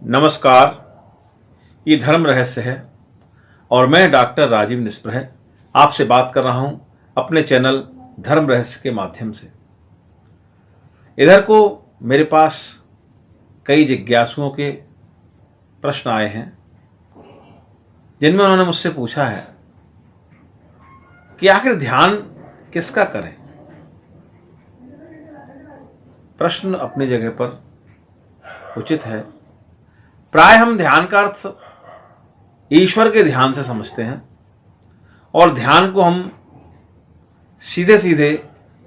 नमस्कार, ये धर्म रहस्य है और मैं डॉक्टर राजीव निष्प्रह आपसे बात कर रहा हूं अपने चैनल धर्म रहस्य के माध्यम से। इधर को मेरे पास कई जिज्ञासुओं के प्रश्न आए हैं जिनमें उन्होंने मुझसे पूछा है कि आखिर ध्यान किसका करें। प्रश्न अपनी जगह पर उचित है। प्राय हम ध्यान का अर्थ ईश्वर के ध्यान से समझते हैं और ध्यान को हम सीधे सीधे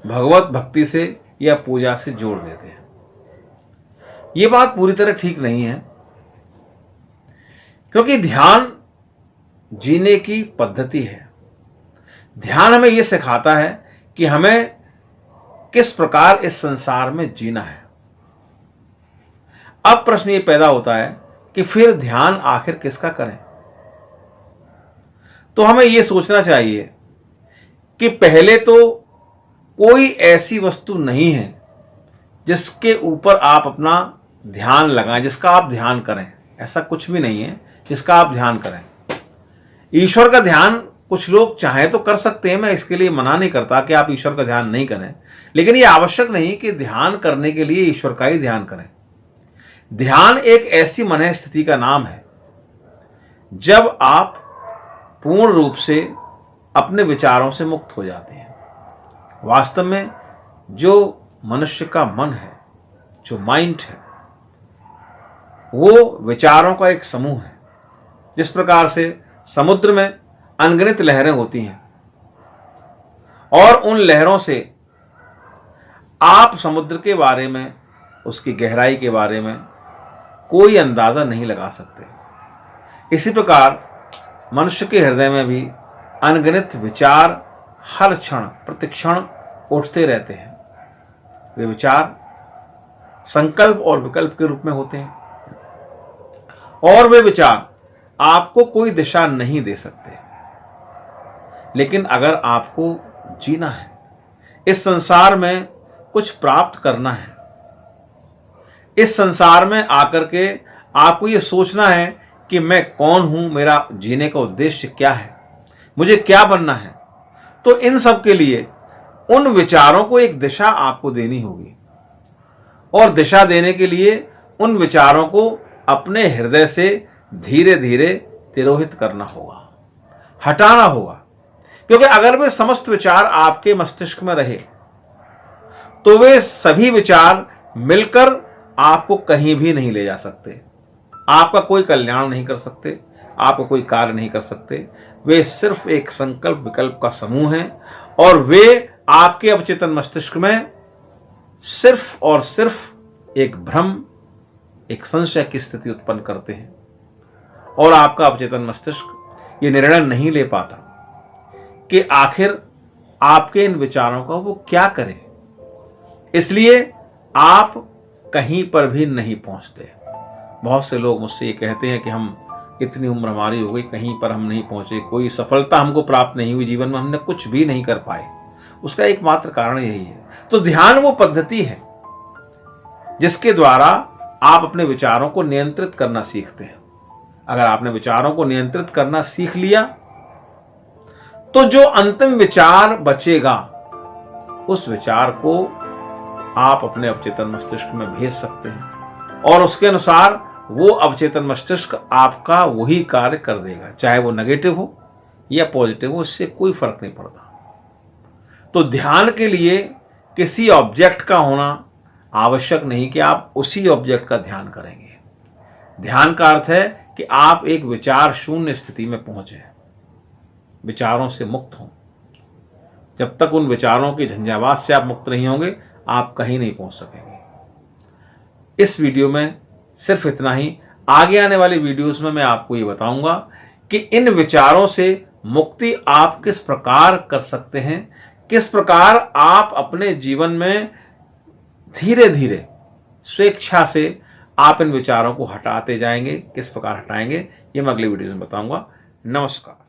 भगवत भक्ति से या पूजा से जोड़ देते हैं। ये बात पूरी तरह ठीक नहीं है, क्योंकि ध्यान जीने की पद्धति है। ध्यान हमें यह सिखाता है कि हमें किस प्रकार इस संसार में जीना है। अब प्रश्न ये पैदा होता है कि फिर ध्यान आखिर किसका करें। तो हमें यह सोचना चाहिए कि पहले तो कोई ऐसी वस्तु नहीं है जिसके ऊपर आप अपना ध्यान लगाएं, जिसका आप ध्यान करें। ऐसा कुछ भी नहीं है जिसका आप ध्यान करें। ईश्वर का ध्यान कुछ लोग चाहें तो कर सकते हैं, मैं इसके लिए मना नहीं करता कि आप ईश्वर का ध्यान नहीं करें, लेकिन यह आवश्यक नहीं कि ध्यान करने के लिए ईश्वर का ही ध्यान करें। ध्यान एक ऐसी मन स्थिति का नाम है जब आप पूर्ण रूप से अपने विचारों से मुक्त हो जाते हैं। वास्तव में जो मनुष्य का मन है, जो माइंड है, वो विचारों का एक समूह है। जिस प्रकार से समुद्र में अनगिनत लहरें होती हैं और उन लहरों से आप समुद्र के बारे में, उसकी गहराई के बारे में कोई अंदाजा नहीं लगा सकते। इसी प्रकार मनुष्य के हृदय में भी अनगिनत विचार हर क्षण प्रतिक्षण उठते रहते हैं। वे विचार संकल्प और विकल्प के रूप में होते हैं और वे विचार आपको कोई दिशा नहीं दे सकते। लेकिन अगर आपको जीना है, इस संसार में कुछ प्राप्त करना है, इस संसार में आकर के आपको यह सोचना है कि मैं कौन हूं, मेरा जीने का उद्देश्य क्या है, मुझे क्या बनना है, तो इन सब के लिए उन विचारों को एक दिशा आपको देनी होगी और दिशा देने के लिए उन विचारों को अपने हृदय से धीरे धीरे तिरोहित करना होगा, हटाना होगा। क्योंकि अगर वे समस्त विचार आपके मस्तिष्क में रहे तो वे सभी विचार मिलकर आपको कहीं भी नहीं ले जा सकते, आपका कोई कल्याण नहीं कर सकते, आपका कोई कार्य नहीं कर सकते। वे सिर्फ एक संकल्प विकल्प का समूह हैं और वे आपके अवचेतन मस्तिष्क में सिर्फ और सिर्फ एक भ्रम, एक संशय की स्थिति उत्पन्न करते हैं और आपका अवचेतन मस्तिष्क ये निर्णय नहीं ले पाता कि आखिर आपके इन विचारों का वो क्या करे। इसलिए आप कहीं पर भी नहीं पहुंचते। बहुत से लोग मुझसे ये कहते हैं कि हम इतनी उम्र हमारी हो गई, कहीं पर हम नहीं पहुंचे, कोई सफलता हमको प्राप्त नहीं हुई, जीवन में हमने कुछ भी नहीं कर पाए। उसका एकमात्र कारण यही है। तो ध्यान वो पद्धति है जिसके द्वारा आप अपने विचारों को नियंत्रित करना सीखते हैं। अगर आपने विचारों को नियंत्रित करना सीख लिया तो जो अंतिम विचार बचेगा उस विचार को आप अपने अवचेतन मस्तिष्क में भेज सकते हैं और उसके अनुसार वो अवचेतन मस्तिष्क आपका वही कार्य कर देगा, चाहे वो नेगेटिव हो या पॉजिटिव हो, इससे कोई फर्क नहीं पड़ता। तो ध्यान के लिए किसी ऑब्जेक्ट का होना आवश्यक नहीं कि आप उसी ऑब्जेक्ट का ध्यान करेंगे। ध्यान का अर्थ है कि आप एक विचार शून्य स्थिति में पहुंचे, विचारों से मुक्त हों। जब तक उन विचारों की झंझावात से आप मुक्त नहीं होंगे, आप कहीं नहीं पहुंच सकेंगे। इस वीडियो में सिर्फ इतना ही। आगे आने वाली वीडियोस में मैं आपको ये बताऊंगा कि इन विचारों से मुक्ति आप किस प्रकार कर सकते हैं, किस प्रकार आप अपने जीवन में धीरे धीरे स्वेच्छा से आप इन विचारों को हटाते जाएंगे, किस प्रकार हटाएंगे, ये मैं अगली वीडियो में बताऊंगा। नमस्कार।